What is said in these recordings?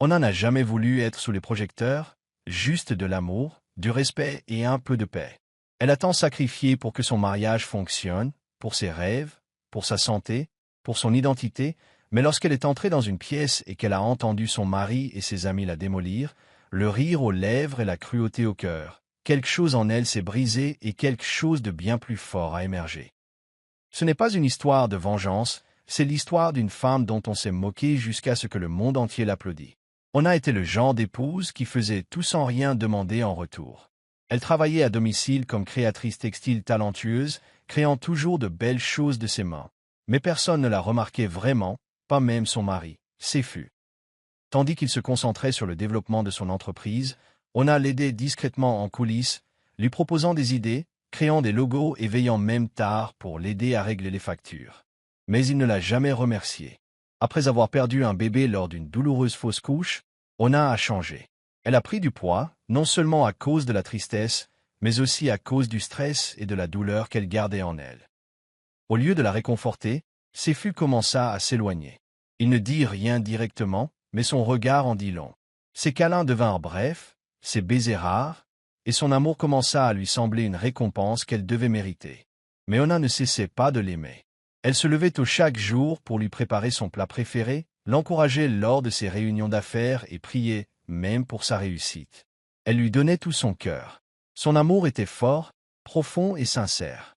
On n'en a jamais voulu être sous les projecteurs, juste de l'amour, du respect et un peu de paix. Elle a tant sacrifié pour que son mariage fonctionne, pour ses rêves, pour sa santé, pour son identité, mais lorsqu'elle est entrée dans une pièce et qu'elle a entendu son mari et ses amis la démolir, le rire aux lèvres et la cruauté au cœur, quelque chose en elle s'est brisé et quelque chose de bien plus fort a émergé. Ce n'est pas une histoire de vengeance, c'est l'histoire d'une femme dont on s'est moqué jusqu'à ce que le monde entier l'applaudisse. On a été le genre d'épouse qui faisait tout sans rien demander en retour. Elle travaillait à domicile comme créatrice textile talentueuse, créant toujours de belles choses de ses mains. Mais personne ne la remarquait vraiment, pas même son mari, Sefu. Tandis qu'il se concentrait sur le développement de son entreprise, on a l'aidé discrètement en coulisses, lui proposant des idées, créant des logos et veillant même tard pour l'aider à régler les factures. Mais il ne l'a jamais remercié. Après avoir perdu un bébé lors d'une douloureuse fausse couche, Ona a changé. Elle a pris du poids, non seulement à cause de la tristesse, mais aussi à cause du stress et de la douleur qu'elle gardait en elle. Au lieu de la réconforter, Sefu commença à s'éloigner. Il ne dit rien directement, mais son regard en dit long. Ses câlins devinrent brefs, ses baisers rares, et son amour commença à lui sembler une récompense qu'elle devait mériter. Mais Ona ne cessait pas de l'aimer. Elle se levait tôt chaque jour pour lui préparer son plat préféré, l'encourageait lors de ses réunions d'affaires et priait, même pour sa réussite. Elle lui donnait tout son cœur. Son amour était fort, profond et sincère.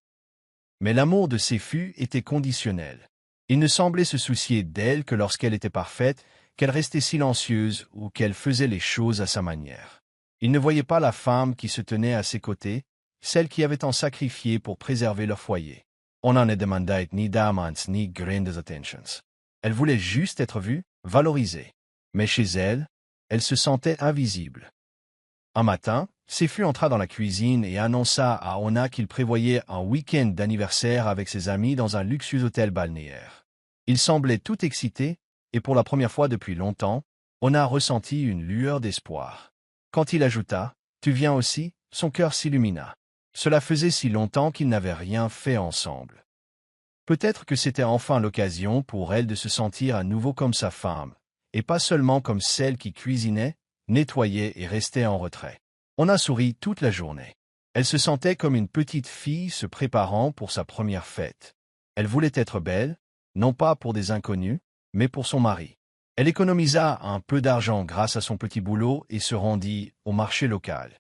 Mais l'amour de Sefu était conditionnel. Il ne semblait se soucier d'elle que lorsqu'elle était parfaite, qu'elle restait silencieuse ou qu'elle faisait les choses à sa manière. Il ne voyait pas la femme qui se tenait à ses côtés, celle qui avait tant sacrifié pour préserver leur foyer. On n'en demandait ni diamants ni grandes attentions. Elle voulait juste être vue, valorisée. Mais chez elle, elle se sentait invisible. Un matin, Sefu entra dans la cuisine et annonça à Ona qu'il prévoyait un week-end d'anniversaire avec ses amis dans un luxueux hôtel balnéaire. Il semblait tout excité, et pour la première fois depuis longtemps, Ona ressentit une lueur d'espoir. Quand il ajouta « Tu viens aussi ?» son cœur s'illumina. Cela faisait si longtemps qu'ils n'avaient rien fait ensemble. Peut-être que c'était enfin l'occasion pour elle de se sentir à nouveau comme sa femme, et pas seulement comme celle qui cuisinait, nettoyait et restait en retrait. On a souri toute la journée. Elle se sentait comme une petite fille se préparant pour sa première fête. Elle voulait être belle, non pas pour des inconnus, mais pour son mari. Elle économisa un peu d'argent grâce à son petit boulot et se rendit au marché local.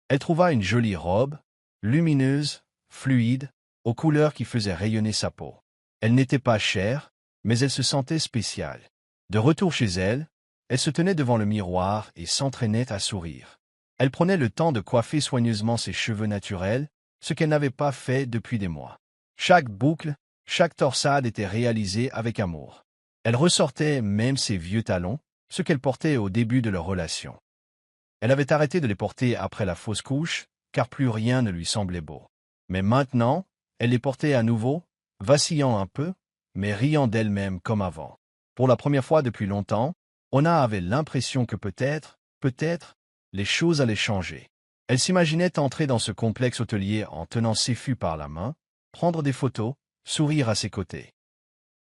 Elle trouva une jolie robe, lumineuse, fluide, aux couleurs qui faisaient rayonner sa peau. Elle n'était pas chère, mais elle se sentait spéciale. De retour chez elle, elle se tenait devant le miroir et s'entraînait à sourire. Elle prenait le temps de coiffer soigneusement ses cheveux naturels, ce qu'elle n'avait pas fait depuis des mois. Chaque boucle, chaque torsade était réalisée avec amour. Elle ressortait même ses vieux talons, ce qu'elle portait au début de leur relation. Elle avait arrêté de les porter après la fausse couche, car plus rien ne lui semblait beau. Mais maintenant, elle les portait à nouveau, vacillant un peu, mais riant d'elle-même comme avant. Pour la première fois depuis longtemps, Ona avait l'impression que peut-être, les choses allaient changer. Elle s'imaginait entrer dans ce complexe hôtelier en tenant Sefu par la main, prendre des photos, sourire à ses côtés.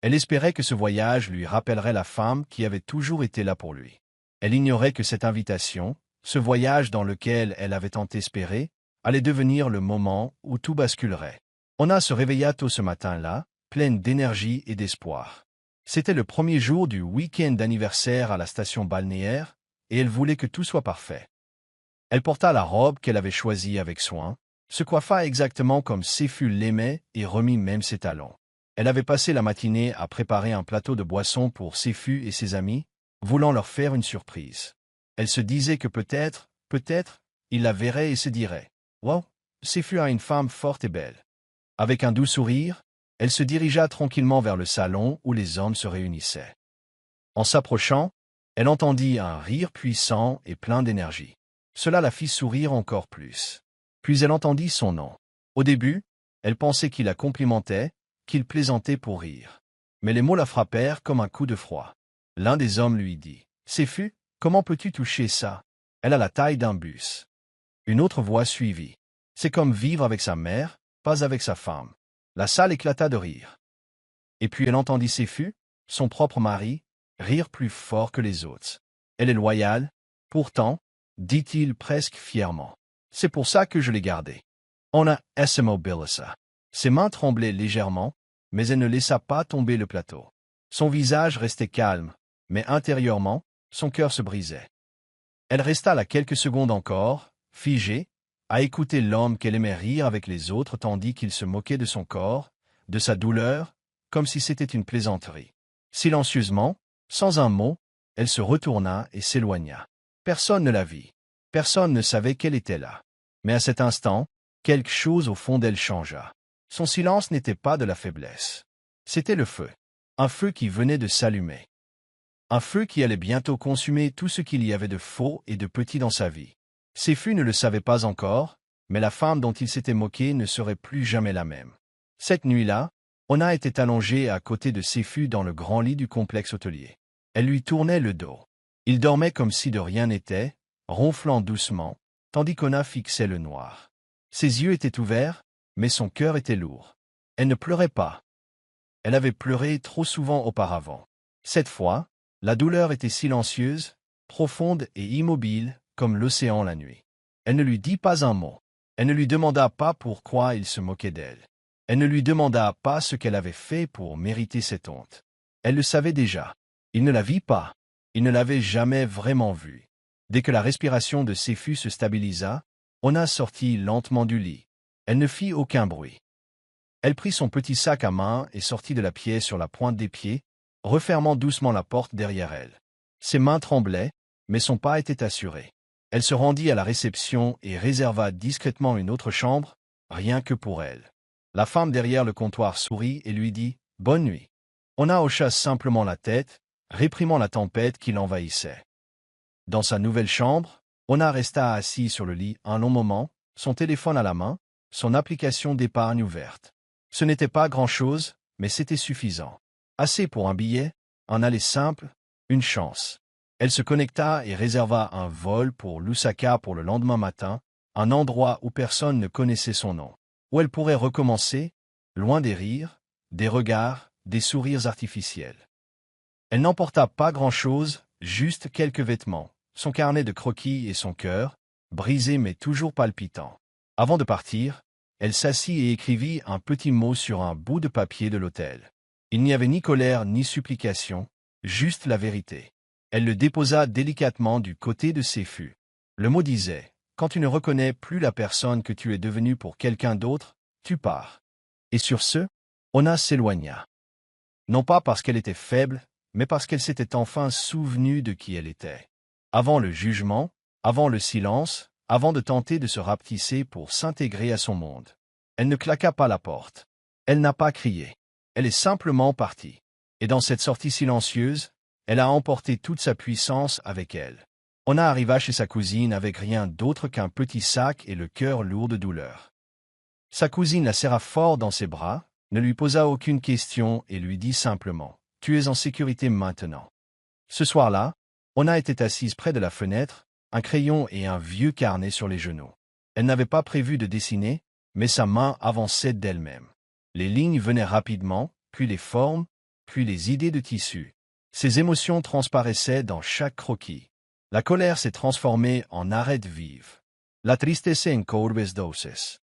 Elle espérait que ce voyage lui rappellerait la femme qui avait toujours été là pour lui. Elle ignorait que cette invitation, ce voyage dans lequel elle avait tant espéré, allait devenir le moment où tout basculerait. Ona se réveilla tôt ce matin-là, pleine d'énergie et d'espoir. C'était le premier jour du week-end d'anniversaire à la station balnéaire, et elle voulait que tout soit parfait. Elle porta la robe qu'elle avait choisie avec soin, se coiffa exactement comme Sefu l'aimait et remit même ses talons. Elle avait passé la matinée à préparer un plateau de boissons pour Sefu et ses amis, voulant leur faire une surprise. Elle se disait que peut-être, il la verrait et se dirait « Wow, Sefu a une femme forte et belle. » Avec un doux sourire, elle se dirigea tranquillement vers le salon où les hommes se réunissaient. En s'approchant, elle entendit un rire puissant et plein d'énergie. Cela la fit sourire encore plus. Puis elle entendit son nom. Au début, elle pensait qu'il la complimentait, qu'il plaisantait pour rire. Mais les mots la frappèrent comme un coup de froid. L'un des hommes lui dit « Sefu, comment peux-tu toucher ça? Elle a la taille d'un bus. » Une autre voix suivit. « C'est comme vivre avec sa mère, pas avec sa femme. » La salle éclata de rire. Et puis elle entendit Sefu, son propre mari, rire plus fort que les autres. Elle est loyale, pourtant, dit-il presque fièrement. C'est pour ça que je l'ai gardée. Ona s'immobilisa. Ses mains tremblaient légèrement, mais elle ne laissa pas tomber le plateau. Son visage restait calme, mais intérieurement, son cœur se brisait. Elle resta là quelques secondes encore, figée, à écouter l'homme qu'elle aimait rire avec les autres tandis qu'il se moquait de son corps, de sa douleur, comme si c'était une plaisanterie. Silencieusement, sans un mot, elle se retourna et s'éloigna. Personne ne la vit. Personne ne savait qu'elle était là. Mais à cet instant, quelque chose au fond d'elle changea. Son silence n'était pas de la faiblesse. C'était le feu. Un feu qui venait de s'allumer. Un feu qui allait bientôt consumer tout ce qu'il y avait de faux et de petit dans sa vie. Séfu ne le savait pas encore, mais la femme dont il s'était moqué ne serait plus jamais la même. Cette nuit-là, Ona était allongée à côté de Séfu dans le grand lit du complexe hôtelier. Elle lui tournait le dos. Il dormait comme si de rien n'était, ronflant doucement, tandis qu'Ona fixait le noir. Ses yeux étaient ouverts, mais son cœur était lourd. Elle ne pleurait pas. Elle avait pleuré trop souvent auparavant. Cette fois, la douleur était silencieuse, profonde et immobile, comme l'océan la nuit. Elle ne lui dit pas un mot. Elle ne lui demanda pas pourquoi il se moquait d'elle. Elle ne lui demanda pas ce qu'elle avait fait pour mériter cette honte. Elle le savait déjà. Il ne la vit pas. Il ne l'avait jamais vraiment vue. Dès que la respiration de Séfu se stabilisa, Ona sortit lentement du lit. Elle ne fit aucun bruit. Elle prit son petit sac à main et sortit de la pièce sur la pointe des pieds, refermant doucement la porte derrière elle. Ses mains tremblaient, mais son pas était assuré. Elle se rendit à la réception et réserva discrètement une autre chambre, rien que pour elle. La femme derrière le comptoir sourit et lui dit « Bonne nuit ». Ona hocha simplement la tête, réprimant la tempête qui l'envahissait. Dans sa nouvelle chambre, Ona resta assise sur le lit un long moment, son téléphone à la main, son application d'épargne ouverte. Ce n'était pas grand-chose, mais c'était suffisant. Assez pour un billet, un aller simple, une chance. Elle se connecta et réserva un vol pour Lusaka pour le lendemain matin, un endroit où personne ne connaissait son nom, où elle pourrait recommencer, loin des rires, des regards, des sourires artificiels. Elle n'emporta pas grand-chose, juste quelques vêtements, son carnet de croquis et son cœur, brisé mais toujours palpitant. Avant de partir, elle s'assit et écrivit un petit mot sur un bout de papier de l'hôtel. Il n'y avait ni colère ni supplication, juste la vérité. Elle le déposa délicatement du côté de Séfu. Le mot disait « Quand tu ne reconnais plus la personne que tu es devenue pour quelqu'un d'autre, tu pars. » Et sur ce, Ona s'éloigna. Non pas parce qu'elle était faible, mais parce qu'elle s'était enfin souvenue de qui elle était. Avant le jugement, avant le silence, avant de tenter de se rapetisser pour s'intégrer à son monde. Elle ne claqua pas la porte. Elle n'a pas crié. Elle est simplement partie. Et dans cette sortie silencieuse, elle a emporté toute sa puissance avec elle. Ona arriva chez sa cousine avec rien d'autre qu'un petit sac et le cœur lourd de douleur. Sa cousine la serra fort dans ses bras, ne lui posa aucune question et lui dit simplement « Tu es en sécurité maintenant ». Ce soir-là, Ona était assise près de la fenêtre, un crayon et un vieux carnet sur les genoux. Elle n'avait pas prévu de dessiner, mais sa main avançait d'elle-même. Les lignes venaient rapidement, puis les formes, puis les idées de tissu. Ses émotions transparaissaient dans chaque croquis. La colère s'est transformée en arête vive. La tristesse en courbes douces.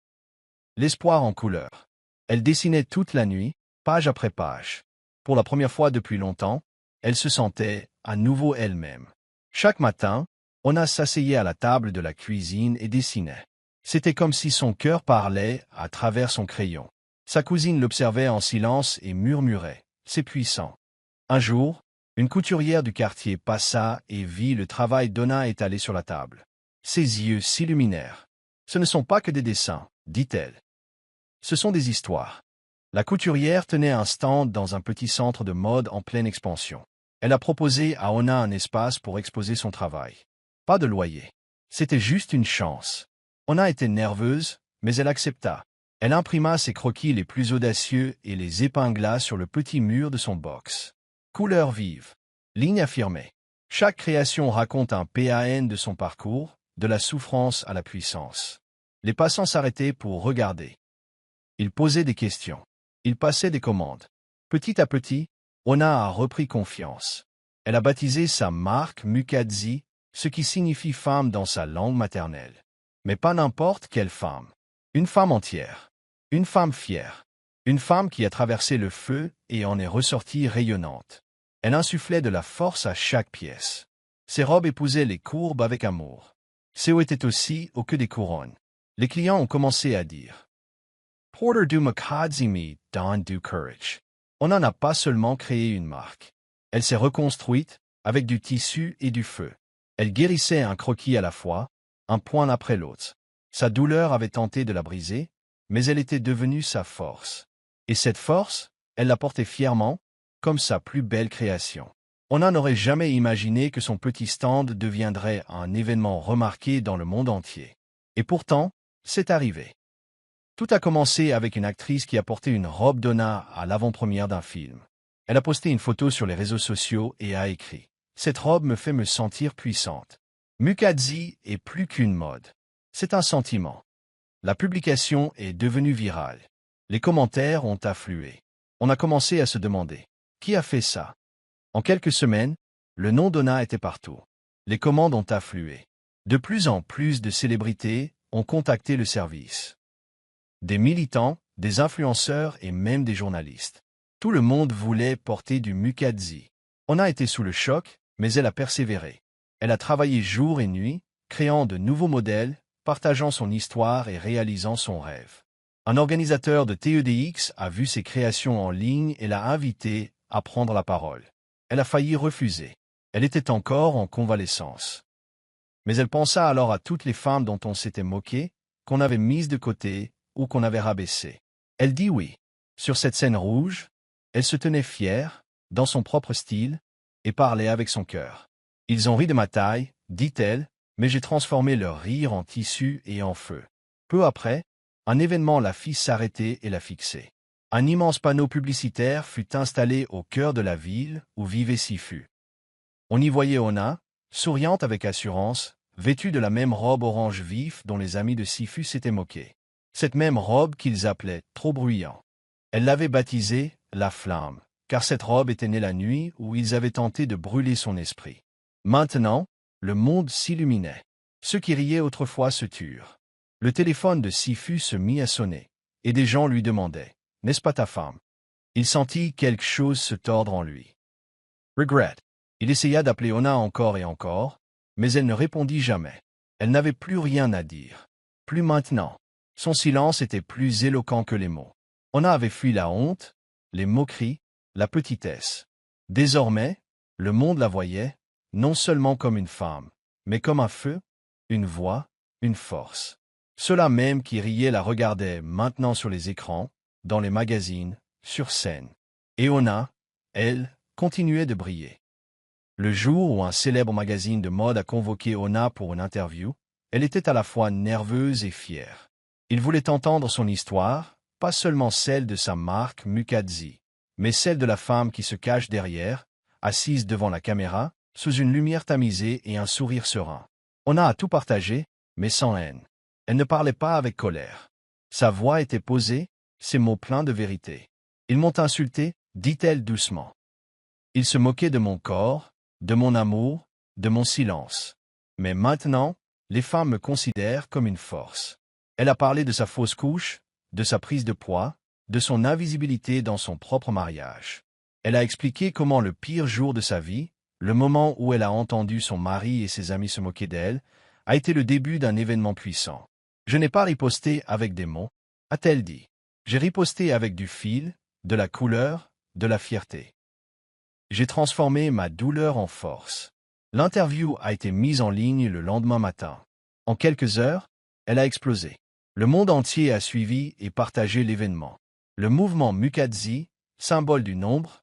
L'espoir en couleurs. Elle dessinait toute la nuit, page après page. Pour la première fois depuis longtemps, elle se sentait à nouveau elle-même. Chaque matin, Ona s'asseyait à la table de la cuisine et dessinait. C'était comme si son cœur parlait à travers son crayon. Sa cousine l'observait en silence et murmurait « C'est puissant ». Un jour, une couturière du quartier passa et vit le travail d'Ona étalé sur la table. Ses yeux s'illuminèrent. « Ce ne sont pas que des dessins, dit-elle. Ce sont des histoires. » La couturière tenait un stand dans un petit centre de mode en pleine expansion. Elle a proposé à Ona un espace pour exposer son travail. Pas de loyer. C'était juste une chance. Ona était nerveuse, mais elle accepta. Elle imprima ses croquis les plus audacieux et les épingla sur le petit mur de son box. Couleurs vives. Lignes affirmées. Chaque création raconte un PAN de son parcours, de la souffrance à la puissance. Les passants s'arrêtaient pour regarder. Ils posaient des questions. Ils passaient des commandes. Petit à petit, Ona a repris confiance. Elle a baptisé sa marque Mukadzi, ce qui signifie femme dans sa langue maternelle. Mais pas n'importe quelle femme. Une femme entière. Une femme fière. Une femme qui a traversé le feu et en est ressortie rayonnante. Elle insufflait de la force à chaque pièce. Ses robes épousaient les courbes avec amour. Ses hauts étaient aussi hauts que des couronnes. Les clients ont commencé à dire « Porter du Mukadzi me donne du courage ». On n'en a pas seulement créé une marque. Elle s'est reconstruite avec du tissu et du feu. Elle guérissait un croquis à la fois, un point après l'autre. Sa douleur avait tenté de la briser, mais elle était devenue sa force. Et cette force, elle la portait fièrement, comme sa plus belle création. On n'en aurait jamais imaginé que son petit stand deviendrait un événement remarqué dans le monde entier. Et pourtant, c'est arrivé. Tout a commencé avec une actrice qui a porté une robe d'Ona à l'avant-première d'un film. Elle a posté une photo sur les réseaux sociaux et a écrit « Cette robe me fait me sentir puissante. Mukadzi est plus qu'une mode. C'est un sentiment. » La publication est devenue virale. Les commentaires ont afflué. On a commencé à se demander « Qui a fait ça ?» En quelques semaines, le nom d'Ona était partout. Les commandes ont afflué. De plus en plus de célébrités ont contacté le service. Des militants, des influenceurs et même des journalistes. Tout le monde voulait porter du Mukadzi. On a été sous le choc, mais elle a persévéré. Elle a travaillé jour et nuit, créant de nouveaux modèles, partageant son histoire et réalisant son rêve. Un organisateur de TEDx a vu ses créations en ligne et l'a invitée à prendre la parole. Elle a failli refuser. Elle était encore en convalescence. Mais elle pensa alors à toutes les femmes dont on s'était moqué, qu'on avait mises de côté ou qu'on avait rabaissées. Elle dit oui. Sur cette scène rouge, elle se tenait fière, dans son propre style, et parlait avec son cœur. Ils ont ri de ma taille, dit-elle, mais j'ai transformé leur rire en tissu et en feu. Peu après, un événement la fit s'arrêter et la fixer. Un immense panneau publicitaire fut installé au cœur de la ville où vivait Sifu. On y voyait Ona, souriante avec assurance, vêtue de la même robe orange vif dont les amis de Sifu s'étaient moqués. Cette même robe qu'ils appelaient trop bruyant. Elle l'avait baptisée la flamme, car cette robe était née la nuit où ils avaient tenté de brûler son esprit. Maintenant, le monde s'illuminait. Ceux qui riaient autrefois se turent. Le téléphone de Sifu se mit à sonner, et des gens lui demandaient « N'est-ce pas ta femme ?» Il sentit quelque chose se tordre en lui. Regret. Il essaya d'appeler Ona encore et encore, mais elle ne répondit jamais. Elle n'avait plus rien à dire. Plus maintenant. Son silence était plus éloquent que les mots. Ona avait fui la honte, les moqueries, la petitesse. Désormais, le monde la voyait, non seulement comme une femme, mais comme un feu, une voix, une force. Ceux-là même qui riaient la regardaient maintenant sur les écrans, dans les magazines, sur scène. Et Ona, elle, continuait de briller. Le jour où un célèbre magazine de mode a convoqué Ona pour une interview, elle était à la fois nerveuse et fière. Il voulait entendre son histoire, pas seulement celle de sa marque Mukadzi, mais celle de la femme qui se cache derrière, assise devant la caméra, sous une lumière tamisée et un sourire serein. Ona a tout partagé, mais sans haine. Elle ne parlait pas avec colère. Sa voix était posée, ses mots pleins de vérité. « Ils m'ont insulté, dit-elle doucement. Ils se moquaient de mon corps, de mon amour, de mon silence. Mais maintenant, les femmes me considèrent comme une force. » Elle a parlé de sa fausse couche, de sa prise de poids, de son invisibilité dans son propre mariage. Elle a expliqué comment le pire jour de sa vie, le moment où elle a entendu son mari et ses amis se moquer d'elle, a été le début d'un événement puissant. « Je n'ai pas riposté avec des mots, » a-t-elle dit. « J'ai riposté avec du fil, de la couleur, de la fierté. J'ai transformé ma douleur en force. » L'interview a été mise en ligne le lendemain matin. En quelques heures, elle a explosé. Le monde entier a suivi et partagé l'événement. Le mouvement Mukadzi, symbole du nombre,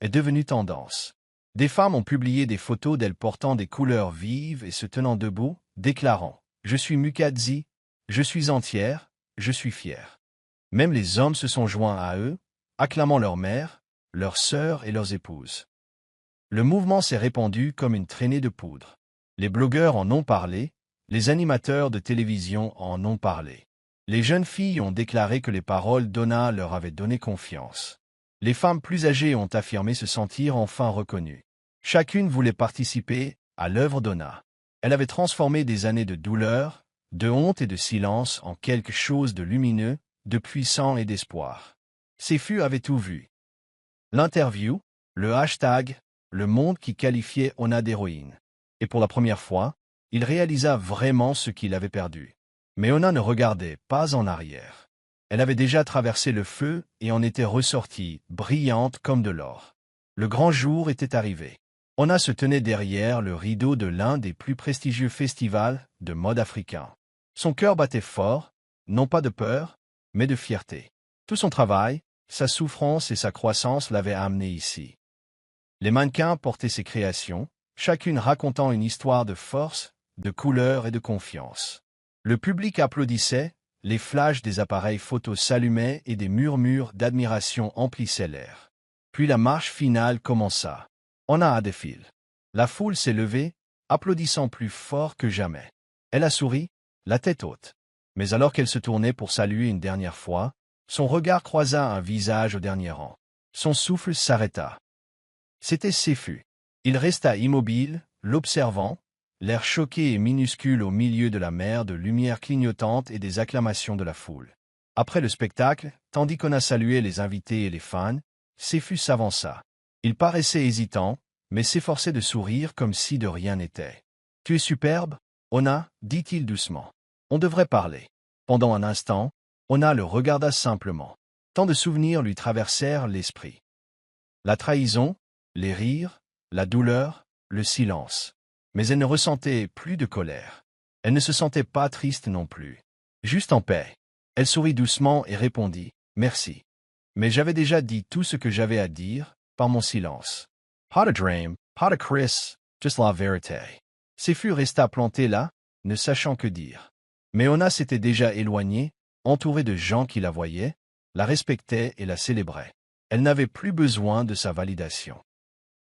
est devenu tendance. Des femmes ont publié des photos d'elles portant des couleurs vives et se tenant debout, déclarant « Je suis Mukadzi, je suis entière, je suis fière ». Même les hommes se sont joints à eux, acclamant leurs mères, leurs sœurs et leurs épouses. Le mouvement s'est répandu comme une traînée de poudre. Les blogueurs en ont parlé, les animateurs de télévision en ont parlé. Les jeunes filles ont déclaré que les paroles d'Ona leur avaient donné confiance. Les femmes plus âgées ont affirmé se sentir enfin reconnues. Chacune voulait participer à l'œuvre d'Ona. Elle avait transformé des années de douleur, de honte et de silence en quelque chose de lumineux, de puissant et d'espoir. Séfu avait tout vu. L'interview, le hashtag, le monde qui qualifiait Ona d'héroïne. Et pour la première fois, il réalisa vraiment ce qu'il avait perdu. Mais Ona ne regardait pas en arrière. Elle avait déjà traversé le feu et en était ressortie, brillante comme de l'or. Le grand jour était arrivé. Ona se tenait derrière le rideau de l'un des plus prestigieux festivals de mode africain. Son cœur battait fort, non pas de peur, mais de fierté. Tout son travail, sa souffrance et sa croissance l'avaient amené ici. Les mannequins portaient ses créations, chacune racontant une histoire de force, de couleur et de confiance. Le public applaudissait, les flashs des appareils photos s'allumaient et des murmures d'admiration emplissaient l'air. Puis la marche finale commença. Ona a défilé. La foule s'est levée, applaudissant plus fort que jamais. Elle a souri, la tête haute. Mais alors qu'elle se tournait pour saluer une dernière fois, son regard croisa un visage au dernier rang. Son souffle s'arrêta. C'était Séfu. Il resta immobile, l'observant, l'air choqué et minuscule au milieu de la mer de lumière clignotante et des acclamations de la foule. Après le spectacle, tandis qu'on a salué les invités et les fans, Séfu s'avança. Il paraissait hésitant, mais s'efforçait de sourire comme si de rien n'était. « Tu es superbe, Ona, dit-il doucement. On devrait parler. » Pendant un instant, Ona le regarda simplement. Tant de souvenirs lui traversèrent l'esprit. La trahison, les rires, la douleur, le silence. Mais elle ne ressentait plus de colère. Elle ne se sentait pas triste non plus. Juste en paix. Elle sourit doucement et répondit « Merci. » Mais j'avais déjà dit tout ce que j'avais à dire, par mon silence. Pas de dream, pas de Chris, juste la vérité. Séfu resta planté là, ne sachant que dire. Mais Ona s'était déjà éloignée, entourée de gens qui la voyaient, la respectaient et la célébraient. Elle n'avait plus besoin de sa validation.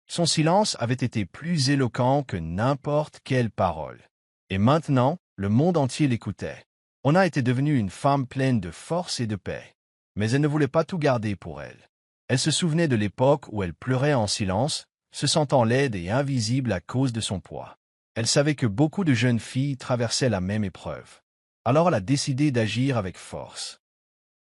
Son silence avait été plus éloquent que n'importe quelle parole. Et maintenant, le monde entier l'écoutait. Ona était devenue une femme pleine de force et de paix. Mais elle ne voulait pas tout garder pour elle. Elle se souvenait de l'époque où elle pleurait en silence, se sentant laide et invisible à cause de son poids. Elle savait que beaucoup de jeunes filles traversaient la même épreuve. Alors elle a décidé d'agir avec force.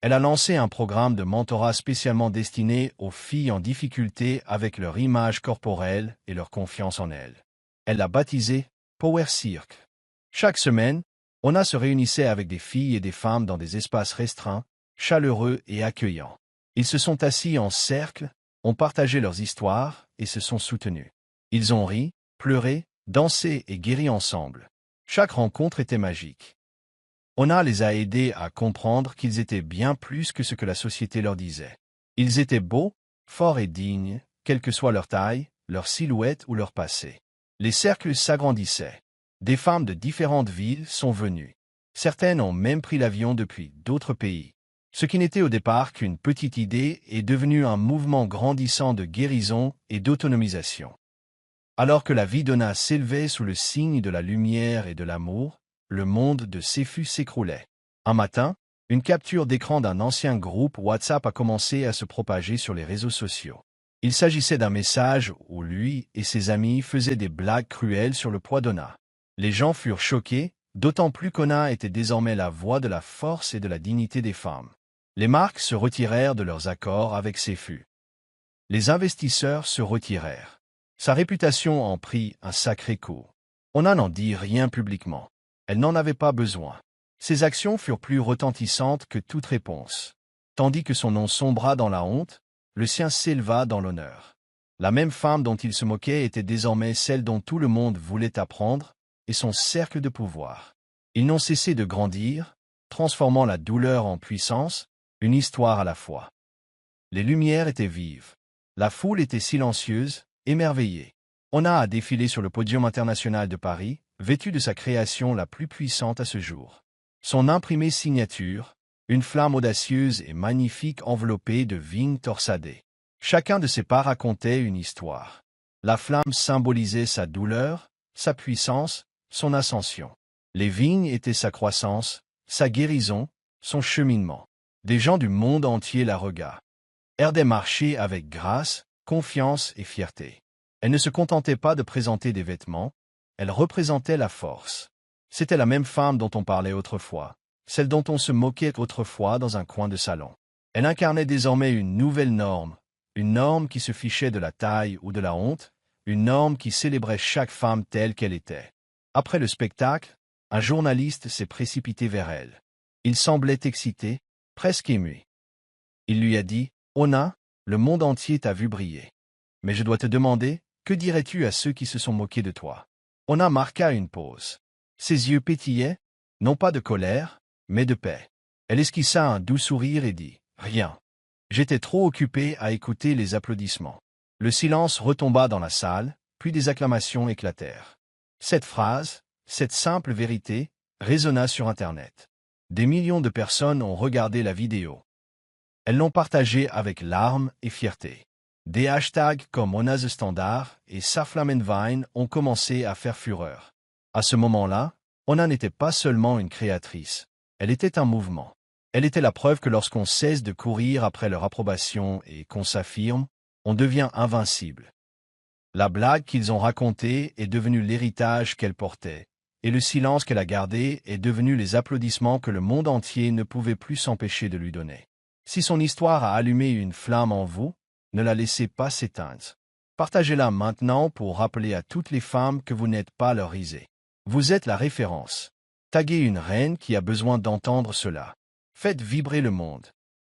Elle a lancé un programme de mentorat spécialement destiné aux filles en difficulté avec leur image corporelle et leur confiance en elles. Elle l'a baptisé Power Circle. Chaque semaine, Ona se réunissait avec des filles et des femmes dans des espaces restreints, chaleureux et accueillants. Ils se sont assis en cercle, ont partagé leurs histoires et se sont soutenus. Ils ont ri, pleuré, dansé et guéri ensemble. Chaque rencontre était magique. Ona les a aidés à comprendre qu'ils étaient bien plus que ce que la société leur disait. Ils étaient beaux, forts et dignes, quelle que soit leur taille, leur silhouette ou leur passé. Les cercles s'agrandissaient. Des femmes de différentes villes sont venues. Certaines ont même pris l'avion depuis d'autres pays. Ce qui n'était au départ qu'une petite idée est devenu un mouvement grandissant de guérison et d'autonomisation. Alors que la vie d'Ona s'élevait sous le signe de la lumière et de l'amour, le monde de Séfu s'écroulait. Un matin, une capture d'écran d'un ancien groupe WhatsApp a commencé à se propager sur les réseaux sociaux. Il s'agissait d'un message où lui et ses amis faisaient des blagues cruelles sur le poids d'Ona. Les gens furent choqués, d'autant plus qu'Ona était désormais la voix de la force et de la dignité des femmes. Les marques se retirèrent de leurs accords avec Séfu. Les investisseurs se retirèrent. Sa réputation en prit un sacré coup. Ona n'en dit rien publiquement. Elle n'en avait pas besoin. Ses actions furent plus retentissantes que toute réponse. Tandis que son nom sombra dans la honte, le sien s'éleva dans l'honneur. La même femme dont il se moquait était désormais celle dont tout le monde voulait apprendre, et son cercle de pouvoir. Ils n'ont cessé de grandir, transformant la douleur en puissance, une histoire à la fois. Les lumières étaient vives. La foule était silencieuse, émerveillée. Ona a défilé sur le podium international de Paris, vêtue de sa création la plus puissante à ce jour. Son imprimé signature, une flamme audacieuse et magnifique enveloppée de vignes torsadées. Chacun de ses pas racontait une histoire. La flamme symbolisait sa douleur, sa puissance, son ascension. Les vignes étaient sa croissance, sa guérison, son cheminement. Des gens du monde entier la regardaient. Marchaient avec grâce, confiance et fierté. Elle ne se contentait pas de présenter des vêtements, elle représentait la force. C'était la même femme dont on parlait autrefois, celle dont on se moquait autrefois dans un coin de salon. Elle incarnait désormais une nouvelle norme, une norme qui se fichait de la taille ou de la honte, une norme qui célébrait chaque femme telle qu'elle était. Après le spectacle, un journaliste s'est précipité vers elle. Il semblait excité, presque ému. Il lui a dit « Ona, le monde entier t'a vu briller. Mais je dois te demander, que dirais-tu à ceux qui se sont moqués de toi ?» Ona marqua une pause. Ses yeux pétillaient, non pas de colère, mais de paix. Elle esquissa un doux sourire et dit « Rien. J'étais trop occupé à écouter les applaudissements. » Le silence retomba dans la salle, puis des acclamations éclatèrent. Cette phrase, cette simple vérité, résonna sur Internet. Des millions de personnes ont regardé la vidéo. Elles l'ont partagée avec larmes et fierté. Des hashtags comme Ona the Standard et Saflamenwein ont commencé à faire fureur. À ce moment-là, Ona n'était pas seulement une créatrice, elle était un mouvement. Elle était la preuve que lorsqu'on cesse de courir après leur approbation et qu'on s'affirme, on devient invincible. La blague qu'ils ont racontée est devenue l'héritage qu'elle portait, et le silence qu'elle a gardé est devenu les applaudissements que le monde entier ne pouvait plus s'empêcher de lui donner. Si son histoire a allumé une flamme en vous, ne la laissez pas s'éteindre. Partagez-la maintenant pour rappeler à toutes les femmes que vous n'êtes pas leur risée. Vous êtes la référence. Taguez une reine qui a besoin d'entendre cela. Faites vibrer le monde.